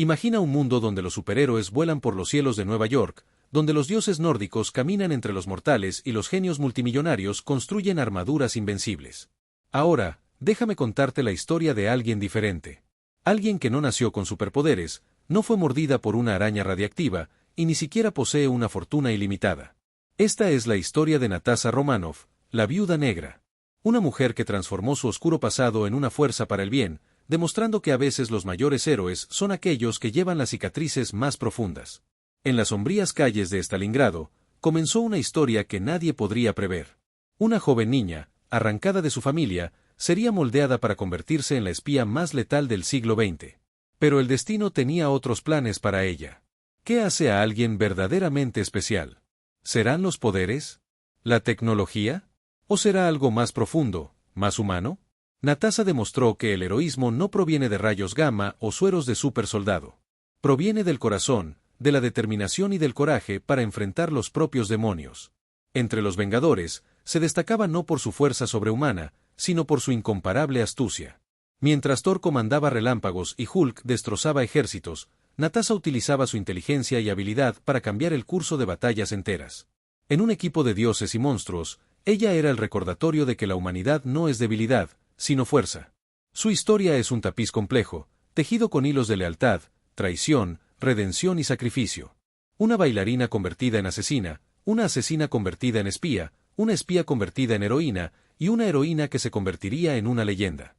Imagina un mundo donde los superhéroes vuelan por los cielos de Nueva York, donde los dioses nórdicos caminan entre los mortales y los genios multimillonarios construyen armaduras invencibles. Ahora, déjame contarte la historia de alguien diferente. Alguien que no nació con superpoderes, no fue mordida por una araña radiactiva, y ni siquiera posee una fortuna ilimitada. Esta es la historia de Natasha Romanoff, la Viuda Negra. Una mujer que transformó su oscuro pasado en una fuerza para el bien, demostrando que a veces los mayores héroes son aquellos que llevan las cicatrices más profundas. En las sombrías calles de Stalingrado, comenzó una historia que nadie podría prever. Una joven niña, arrancada de su familia, sería moldeada para convertirse en la espía más letal del siglo XX. Pero el destino tenía otros planes para ella. ¿Qué hace a alguien verdaderamente especial? ¿Serán los poderes? ¿La tecnología? ¿O será algo más profundo, más humano? Natasha demostró que el heroísmo no proviene de rayos gamma o sueros de supersoldado. Proviene del corazón, de la determinación y del coraje para enfrentar los propios demonios. Entre los Vengadores, se destacaba no por su fuerza sobrehumana, sino por su incomparable astucia. Mientras Thor comandaba relámpagos y Hulk destrozaba ejércitos, Natasha utilizaba su inteligencia y habilidad para cambiar el curso de batallas enteras. En un equipo de dioses y monstruos, ella era el recordatorio de que la humanidad no es debilidad, sino fuerza. Su historia es un tapiz complejo, tejido con hilos de lealtad, traición, redención y sacrificio. Una bailarina convertida en asesina, una asesina convertida en espía, una espía convertida en heroína, y una heroína que se convertiría en una leyenda.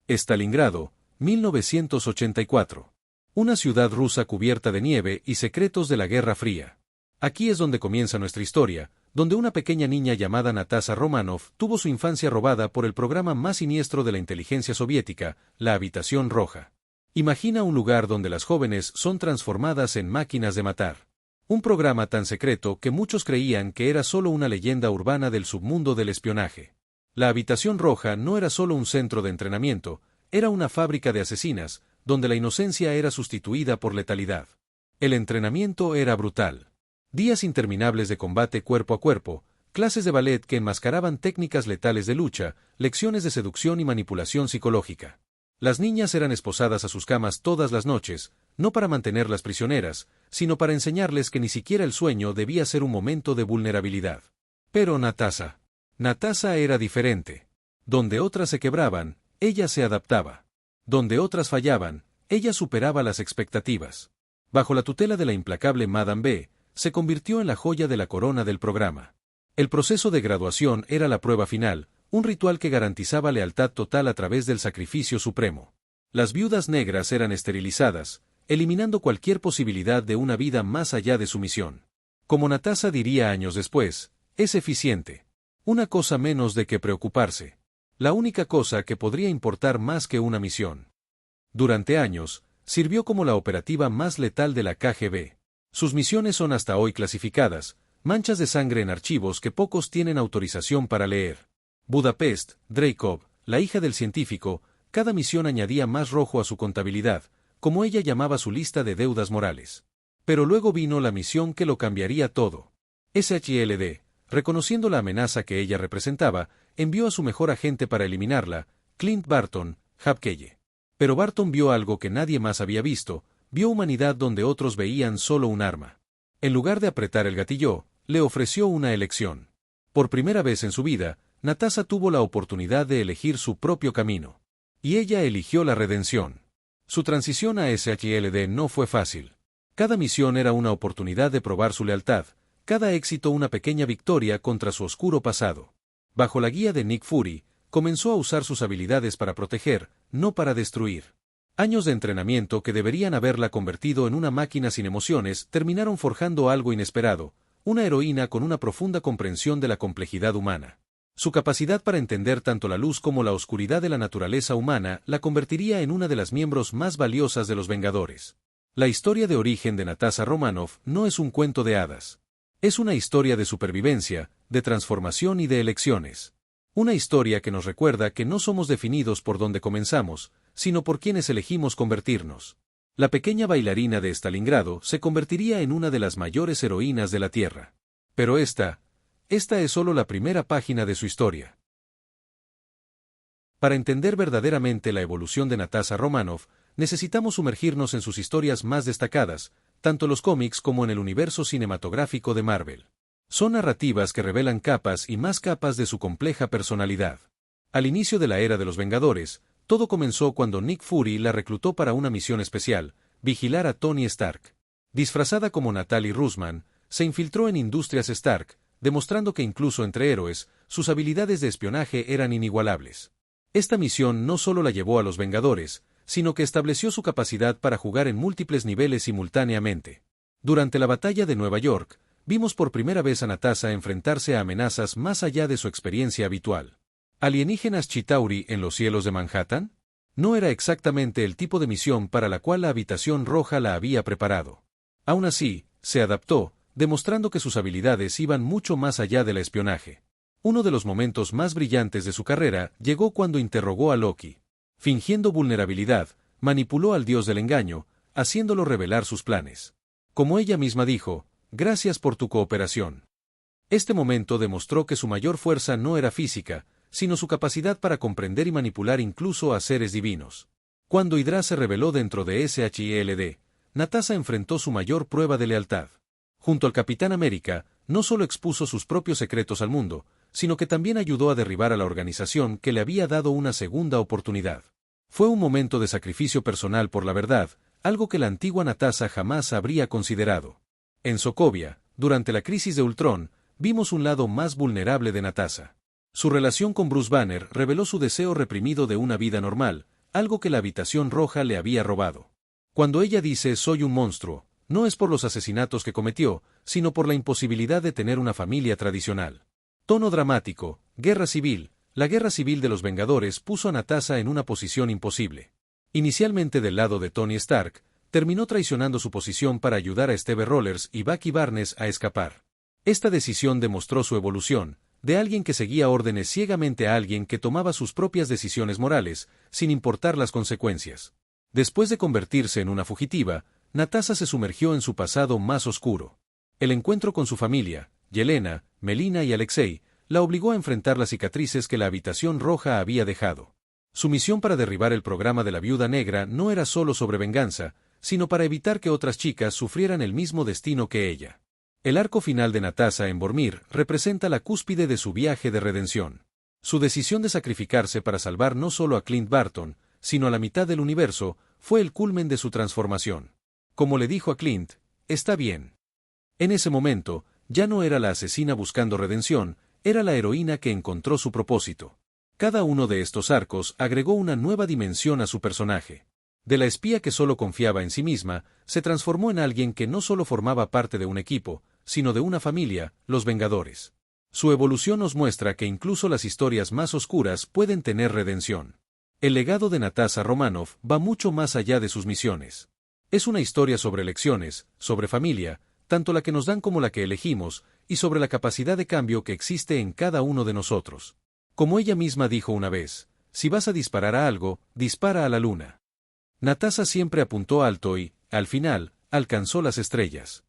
Stalingrado, 1984. Una ciudad rusa cubierta de nieve y secretos de la Guerra Fría. Aquí es donde comienza nuestra historia, donde una pequeña niña llamada Natasha Romanoff tuvo su infancia robada por el programa más siniestro de la inteligencia soviética, la Habitación Roja. Imagina un lugar donde las jóvenes son transformadas en máquinas de matar. Un programa tan secreto que muchos creían que era solo una leyenda urbana del submundo del espionaje. La Habitación Roja no era solo un centro de entrenamiento, era una fábrica de asesinas, donde la inocencia era sustituida por letalidad. El entrenamiento era brutal. Días interminables de combate cuerpo a cuerpo, clases de ballet que enmascaraban técnicas letales de lucha, lecciones de seducción y manipulación psicológica. Las niñas eran esposadas a sus camas todas las noches, no para mantenerlas prisioneras, sino para enseñarles que ni siquiera el sueño debía ser un momento de vulnerabilidad. Pero Natasha era diferente. Donde otras se quebraban, ella se adaptaba. Donde otras fallaban, ella superaba las expectativas. Bajo la tutela de la implacable Madame B, se convirtió en la joya de la corona del programa. El proceso de graduación era la prueba final, un ritual que garantizaba lealtad total a través del sacrificio supremo. Las viudas negras eran esterilizadas, eliminando cualquier posibilidad de una vida más allá de su misión. Como Natasha diría años después, es eficiente. Una cosa menos de que preocuparse. La única cosa que podría importar más que una misión. Durante años, sirvió como la operativa más letal de la KGB. Sus misiones son hasta hoy clasificadas, manchas de sangre en archivos que pocos tienen autorización para leer. Budapest, Dreykov, la hija del científico, cada misión añadía más rojo a su contabilidad, como ella llamaba su lista de deudas morales. Pero luego vino la misión que lo cambiaría todo. SHLD, reconociendo la amenaza que ella representaba, envió a su mejor agente para eliminarla, Clint Barton, Hapkeye. Pero Barton vio algo que nadie más había visto, vio humanidad donde otros veían solo un arma. En lugar de apretar el gatillo, le ofreció una elección. Por primera vez en su vida, Natasha tuvo la oportunidad de elegir su propio camino. Y ella eligió la redención. Su transición a SHLD no fue fácil. Cada misión era una oportunidad de probar su lealtad, cada éxito una pequeña victoria contra su oscuro pasado. Bajo la guía de Nick Fury, comenzó a usar sus habilidades para proteger, no para destruir. Años de entrenamiento que deberían haberla convertido en una máquina sin emociones terminaron forjando algo inesperado, una heroína con una profunda comprensión de la complejidad humana. Su capacidad para entender tanto la luz como la oscuridad de la naturaleza humana la convertiría en una de las miembros más valiosas de los Vengadores. La historia de origen de Natasha Romanoff no es un cuento de hadas. Es una historia de supervivencia, de transformación y de elecciones. Una historia que nos recuerda que no somos definidos por donde comenzamos, sino por quienes elegimos convertirnos. La pequeña bailarina de Stalingrado se convertiría en una de las mayores heroínas de la Tierra. Pero esta es solo la primera página de su historia. Para entender verdaderamente la evolución de Natasha Romanoff, necesitamos sumergirnos en sus historias más destacadas, tanto en los cómics como en el universo cinematográfico de Marvel. Son narrativas que revelan capas y más capas de su compleja personalidad. Al inicio de la era de los Vengadores, todo comenzó cuando Nick Fury la reclutó para una misión especial, vigilar a Tony Stark. Disfrazada como Natalie Russman, se infiltró en Industrias Stark, demostrando que incluso entre héroes, sus habilidades de espionaje eran inigualables. Esta misión no solo la llevó a los Vengadores, sino que estableció su capacidad para jugar en múltiples niveles simultáneamente. Durante la batalla de Nueva York, vimos por primera vez a Natasha enfrentarse a amenazas más allá de su experiencia habitual. ¿Alienígenas Chitauri en los cielos de Manhattan? No era exactamente el tipo de misión para la cual la Habitación Roja la había preparado. Aún así, se adaptó, demostrando que sus habilidades iban mucho más allá del espionaje. Uno de los momentos más brillantes de su carrera llegó cuando interrogó a Loki. Fingiendo vulnerabilidad, manipuló al dios del engaño, haciéndolo revelar sus planes. Como ella misma dijo, «Gracias por tu cooperación». Este momento demostró que su mayor fuerza no era física, sino su capacidad para comprender y manipular incluso a seres divinos. Cuando Hydra se reveló dentro de SHIELD, Natasha enfrentó su mayor prueba de lealtad. Junto al Capitán América, no solo expuso sus propios secretos al mundo, sino que también ayudó a derribar a la organización que le había dado una segunda oportunidad. Fue un momento de sacrificio personal por la verdad, algo que la antigua Natasha jamás habría considerado. En Sokovia, durante la crisis de Ultron, vimos un lado más vulnerable de Natasha. Su relación con Bruce Banner reveló su deseo reprimido de una vida normal, algo que la Habitación Roja le había robado. Cuando ella dice «soy un monstruo», no es por los asesinatos que cometió, sino por la imposibilidad de tener una familia tradicional. Tono dramático, guerra civil. La guerra civil de los Vengadores puso a Natasha en una posición imposible. Inicialmente del lado de Tony Stark, terminó traicionando su posición para ayudar a Steve Rogers y Bucky Barnes a escapar. Esta decisión demostró su evolución, de alguien que seguía órdenes ciegamente a alguien que tomaba sus propias decisiones morales, sin importar las consecuencias. Después de convertirse en una fugitiva, Natasha se sumergió en su pasado más oscuro. El encuentro con su familia, Yelena, Melina y Alexei, la obligó a enfrentar las cicatrices que la Habitación Roja había dejado. Su misión para derribar el programa de la Viuda Negra no era solo sobre venganza, sino para evitar que otras chicas sufrieran el mismo destino que ella. El arco final de Natasha en Vormir representa la cúspide de su viaje de redención. Su decisión de sacrificarse para salvar no solo a Clint Barton, sino a la mitad del universo, fue el culmen de su transformación. Como le dijo a Clint, «Está bien». En ese momento, ya no era la asesina buscando redención, era la heroína que encontró su propósito. Cada uno de estos arcos agregó una nueva dimensión a su personaje. De la espía que solo confiaba en sí misma, se transformó en alguien que no solo formaba parte de un equipo, sino de una familia, los Vengadores. Su evolución nos muestra que incluso las historias más oscuras pueden tener redención. El legado de Natasha Romanoff va mucho más allá de sus misiones. Es una historia sobre elecciones, sobre familia, tanto la que nos dan como la que elegimos, y sobre la capacidad de cambio que existe en cada uno de nosotros. Como ella misma dijo una vez, si vas a disparar a algo, dispara a la luna. Natasha siempre apuntó alto y, al final, alcanzó las estrellas.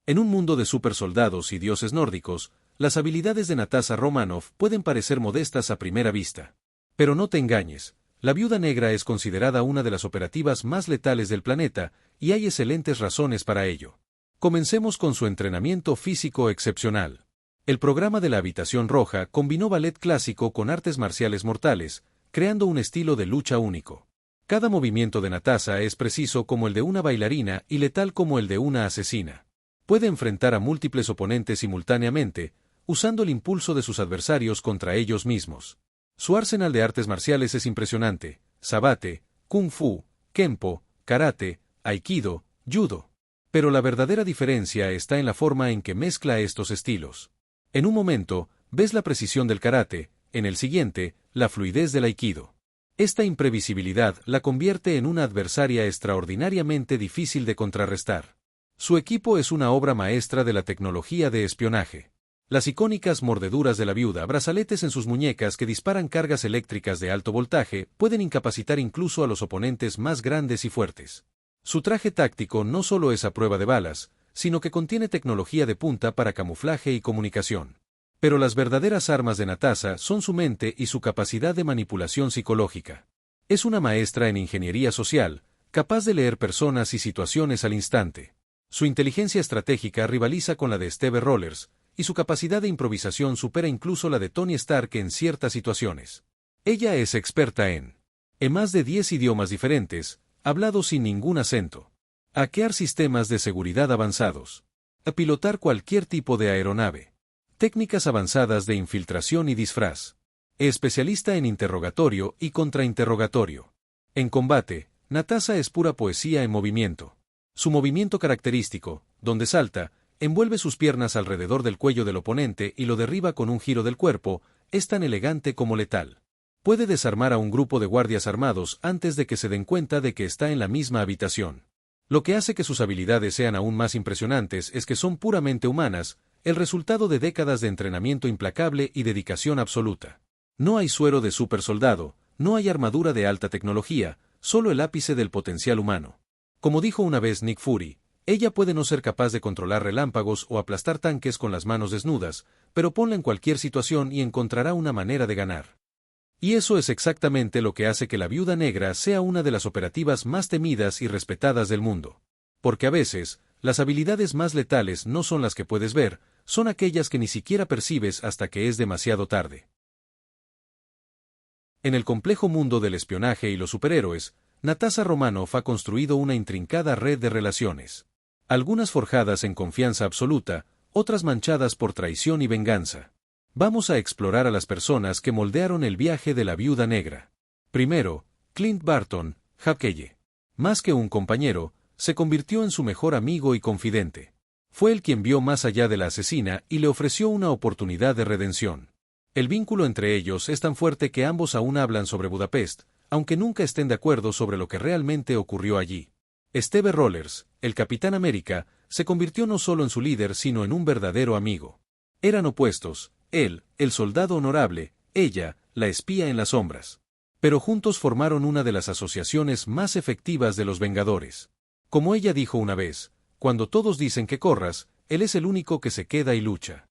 En un mundo de supersoldados y dioses nórdicos, las habilidades de Natasha Romanoff pueden parecer modestas a primera vista. Pero no te engañes, la Viuda Negra es considerada una de las operativas más letales del planeta, y hay excelentes razones para ello. Comencemos con su entrenamiento físico excepcional. El programa de la Habitación Roja combinó ballet clásico con artes marciales mortales, creando un estilo de lucha único. Cada movimiento de Natasha es preciso como el de una bailarina y letal como el de una asesina. Puede enfrentar a múltiples oponentes simultáneamente, usando el impulso de sus adversarios contra ellos mismos. Su arsenal de artes marciales es impresionante: sabate, kung fu, kenpo, karate, aikido, judo. Pero la verdadera diferencia está en la forma en que mezcla estos estilos. En un momento, ves la precisión del karate, en el siguiente, la fluidez del aikido. Esta imprevisibilidad la convierte en una adversaria extraordinariamente difícil de contrarrestar. Su equipo es una obra maestra de la tecnología de espionaje. Las icónicas mordeduras de la viuda, brazaletes en sus muñecas que disparan cargas eléctricas de alto voltaje, pueden incapacitar incluso a los oponentes más grandes y fuertes. Su traje táctico no solo es a prueba de balas, sino que contiene tecnología de punta para camuflaje y comunicación. Pero las verdaderas armas de Natasha son su mente y su capacidad de manipulación psicológica. Es una maestra en ingeniería social, capaz de leer personas y situaciones al instante. Su inteligencia estratégica rivaliza con la de Steve Rogers, y su capacidad de improvisación supera incluso la de Tony Stark en ciertas situaciones. Ella es experta en más de 10 idiomas diferentes, hablados sin ningún acento. Hackear sistemas de seguridad avanzados. A pilotar cualquier tipo de aeronave. Técnicas avanzadas de infiltración y disfraz. Especialista en interrogatorio y contrainterrogatorio. En combate, Natasha es pura poesía en movimiento. Su movimiento característico, donde salta, envuelve sus piernas alrededor del cuello del oponente y lo derriba con un giro del cuerpo, es tan elegante como letal. Puede desarmar a un grupo de guardias armados antes de que se den cuenta de que está en la misma habitación. Lo que hace que sus habilidades sean aún más impresionantes es que son puramente humanas, el resultado de décadas de entrenamiento implacable y dedicación absoluta. No hay suero de supersoldado, no hay armadura de alta tecnología, solo el ápice del potencial humano. Como dijo una vez Nick Fury, ella puede no ser capaz de controlar relámpagos o aplastar tanques con las manos desnudas, pero ponla en cualquier situación y encontrará una manera de ganar. Y eso es exactamente lo que hace que la Viuda Negra sea una de las operativas más temidas y respetadas del mundo. Porque a veces, las habilidades más letales no son las que puedes ver, son aquellas que ni siquiera percibes hasta que es demasiado tarde. En el complejo mundo del espionaje y los superhéroes, Natasha Romanoff ha construido una intrincada red de relaciones. Algunas forjadas en confianza absoluta, otras manchadas por traición y venganza. Vamos a explorar a las personas que moldearon el viaje de la Viuda Negra. Primero, Clint Barton, Hawkeye. Más que un compañero, se convirtió en su mejor amigo y confidente. Fue él quien vio más allá de la asesina y le ofreció una oportunidad de redención. El vínculo entre ellos es tan fuerte que ambos aún hablan sobre Budapest, aunque nunca estén de acuerdo sobre lo que realmente ocurrió allí. Steve Rogers, el Capitán América, se convirtió no solo en su líder sino en un verdadero amigo. Eran opuestos, él, el soldado honorable, ella, la espía en las sombras. Pero juntos formaron una de las asociaciones más efectivas de los Vengadores. Como ella dijo una vez, cuando todos dicen que corras, él es el único que se queda y lucha.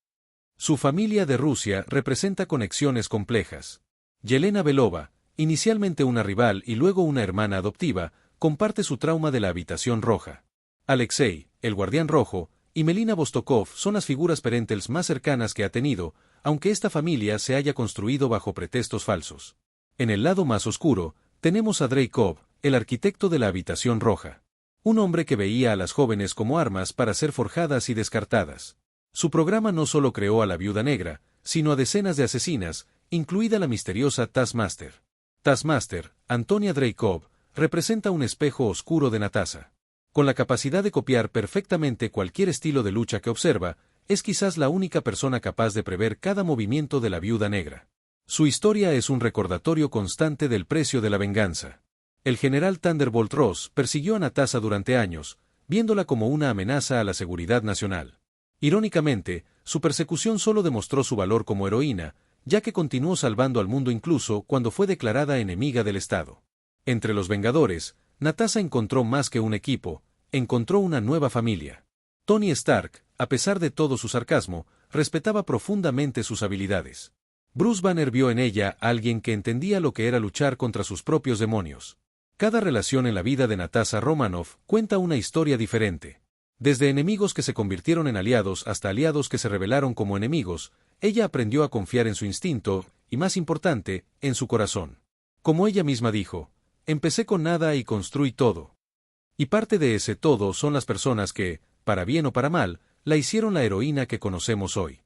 Su familia de Rusia representa conexiones complejas. Yelena Belova, inicialmente una rival y luego una hermana adoptiva, comparte su trauma de la habitación roja. Alexei, el guardián rojo, y Melina Vostokov son las figuras parentales más cercanas que ha tenido, aunque esta familia se haya construido bajo pretextos falsos. En el lado más oscuro, tenemos a Dreykov, el arquitecto de la habitación roja. Un hombre que veía a las jóvenes como armas para ser forjadas y descartadas. Su programa no solo creó a la Viuda Negra, sino a decenas de asesinas, incluida la misteriosa Taskmaster. Taskmaster, Antonia Dreykov, representa un espejo oscuro de Natasha. Con la capacidad de copiar perfectamente cualquier estilo de lucha que observa, es quizás la única persona capaz de prever cada movimiento de la Viuda Negra. Su historia es un recordatorio constante del precio de la venganza. El general Thunderbolt Ross persiguió a Natasha durante años, viéndola como una amenaza a la seguridad nacional. Irónicamente, su persecución solo demostró su valor como heroína, ya que continuó salvando al mundo incluso cuando fue declarada enemiga del Estado. Entre los Vengadores, Natasha encontró más que un equipo, encontró una nueva familia. Tony Stark, a pesar de todo su sarcasmo, respetaba profundamente sus habilidades. Bruce Banner vio en ella a alguien que entendía lo que era luchar contra sus propios demonios. Cada relación en la vida de Natasha Romanoff cuenta una historia diferente. Desde enemigos que se convirtieron en aliados hasta aliados que se rebelaron como enemigos, ella aprendió a confiar en su instinto, y más importante, en su corazón. Como ella misma dijo, empecé con nada y construí todo. Y parte de ese todo son las personas que, para bien o para mal, la hicieron la heroína que conocemos hoy.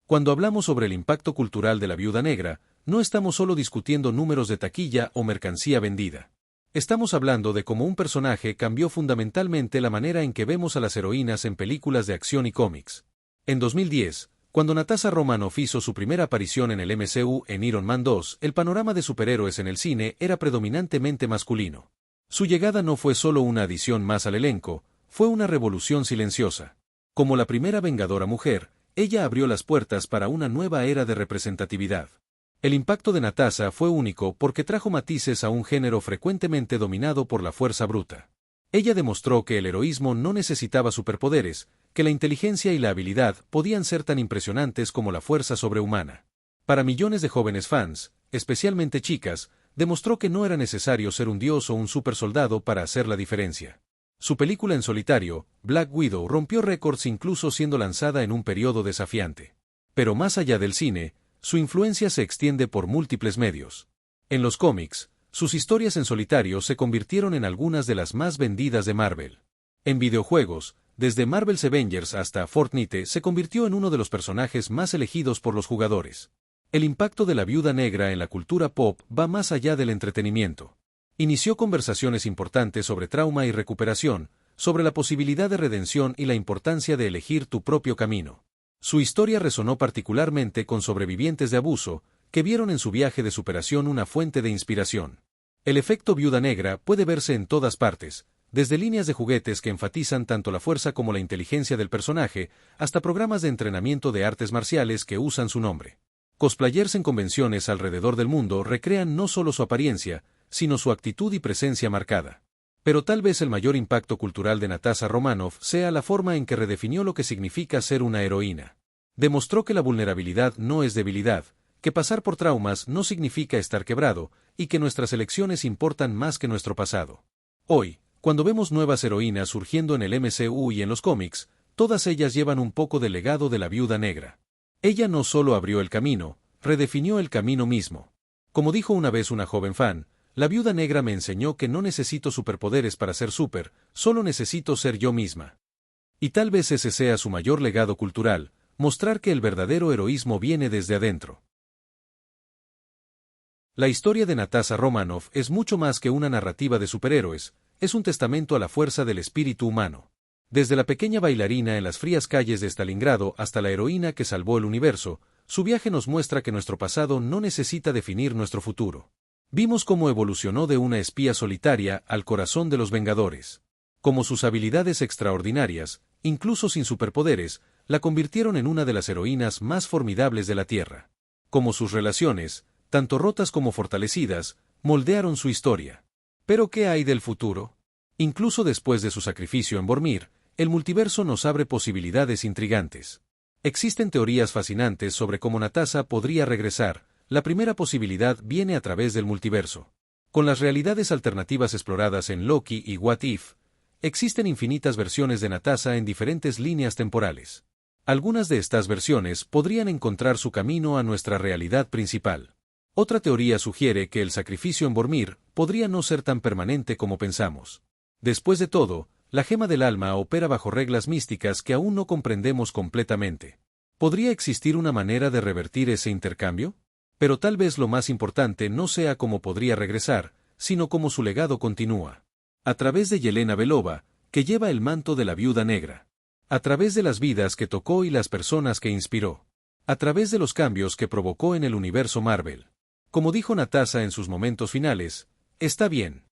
Cuando hablamos sobre el impacto cultural de la Viuda Negra, no estamos solo discutiendo números de taquilla o mercancía vendida. Estamos hablando de cómo un personaje cambió fundamentalmente la manera en que vemos a las heroínas en películas de acción y cómics. En 2010, cuando Natasha Romanoff hizo su primera aparición en el MCU en Iron Man 2, el panorama de superhéroes en el cine era predominantemente masculino. Su llegada no fue solo una adición más al elenco, fue una revolución silenciosa. Como la primera Vengadora mujer, ella abrió las puertas para una nueva era de representatividad. El impacto de Natasha fue único porque trajo matices a un género frecuentemente dominado por la fuerza bruta. Ella demostró que el heroísmo no necesitaba superpoderes, que la inteligencia y la habilidad podían ser tan impresionantes como la fuerza sobrehumana. Para millones de jóvenes fans, especialmente chicas, demostró que no era necesario ser un dios o un supersoldado para hacer la diferencia. Su película en solitario, Black Widow, rompió récords incluso siendo lanzada en un periodo desafiante. Pero más allá del cine, su influencia se extiende por múltiples medios. En los cómics, sus historias en solitario se convirtieron en algunas de las más vendidas de Marvel. En videojuegos, desde Marvel's Avengers hasta Fortnite, se convirtió en uno de los personajes más elegidos por los jugadores. El impacto de la Viuda Negra en la cultura pop va más allá del entretenimiento. Inició conversaciones importantes sobre trauma y recuperación, sobre la posibilidad de redención y la importancia de elegir tu propio camino. Su historia resonó particularmente con sobrevivientes de abuso, que vieron en su viaje de superación una fuente de inspiración. El efecto Viuda Negra puede verse en todas partes, desde líneas de juguetes que enfatizan tanto la fuerza como la inteligencia del personaje, hasta programas de entrenamiento de artes marciales que usan su nombre. Cosplayers en convenciones alrededor del mundo recrean no solo su apariencia, sino su actitud y presencia marcada. Pero tal vez el mayor impacto cultural de Natasha Romanoff sea la forma en que redefinió lo que significa ser una heroína. Demostró que la vulnerabilidad no es debilidad, que pasar por traumas no significa estar quebrado, y que nuestras elecciones importan más que nuestro pasado. Hoy, cuando vemos nuevas heroínas surgiendo en el MCU y en los cómics, todas ellas llevan un poco del legado de la Viuda Negra. Ella no solo abrió el camino, redefinió el camino mismo. Como dijo una vez una joven fan, la Viuda Negra me enseñó que no necesito superpoderes para ser súper, solo necesito ser yo misma. Y tal vez ese sea su mayor legado cultural, mostrar que el verdadero heroísmo viene desde adentro. La historia de Natasha Romanoff es mucho más que una narrativa de superhéroes, es un testamento a la fuerza del espíritu humano. Desde la pequeña bailarina en las frías calles de Stalingrado hasta la heroína que salvó el universo, su viaje nos muestra que nuestro pasado no necesita definir nuestro futuro. Vimos cómo evolucionó de una espía solitaria al corazón de los Vengadores. Cómo sus habilidades extraordinarias, incluso sin superpoderes, la convirtieron en una de las heroínas más formidables de la Tierra. Cómo sus relaciones, tanto rotas como fortalecidas, moldearon su historia. ¿Pero qué hay del futuro? Incluso después de su sacrificio en Vormir, el multiverso nos abre posibilidades intrigantes. Existen teorías fascinantes sobre cómo Natasha podría regresar. La primera posibilidad viene a través del multiverso. Con las realidades alternativas exploradas en Loki y What If, existen infinitas versiones de Natasha en diferentes líneas temporales. Algunas de estas versiones podrían encontrar su camino a nuestra realidad principal. Otra teoría sugiere que el sacrificio en Vormir podría no ser tan permanente como pensamos. Después de todo, la gema del alma opera bajo reglas místicas que aún no comprendemos completamente. ¿Podría existir una manera de revertir ese intercambio? Pero tal vez lo más importante no sea cómo podría regresar, sino cómo su legado continúa. A través de Yelena Belova, que lleva el manto de la Viuda Negra. A través de las vidas que tocó y las personas que inspiró. A través de los cambios que provocó en el universo Marvel. Como dijo Natasha en sus momentos finales, está bien.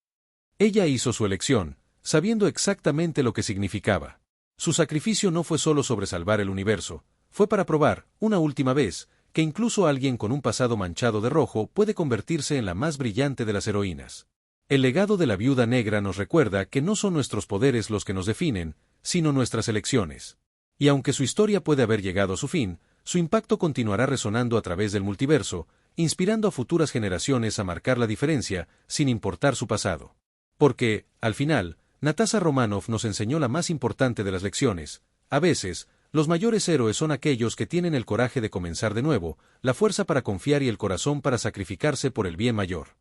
Ella hizo su elección, sabiendo exactamente lo que significaba. Su sacrificio no fue solo sobre salvar el universo, fue para probar, una última vez, que incluso alguien con un pasado manchado de rojo puede convertirse en la más brillante de las heroínas. El legado de la Viuda Negra nos recuerda que no son nuestros poderes los que nos definen, sino nuestras elecciones. Y aunque su historia puede haber llegado a su fin, su impacto continuará resonando a través del multiverso, inspirando a futuras generaciones a marcar la diferencia, sin importar su pasado. Porque, al final, Natasha Romanoff nos enseñó la más importante de las lecciones. A veces, los mayores héroes son aquellos que tienen el coraje de comenzar de nuevo, la fuerza para confiar y el corazón para sacrificarse por el bien mayor.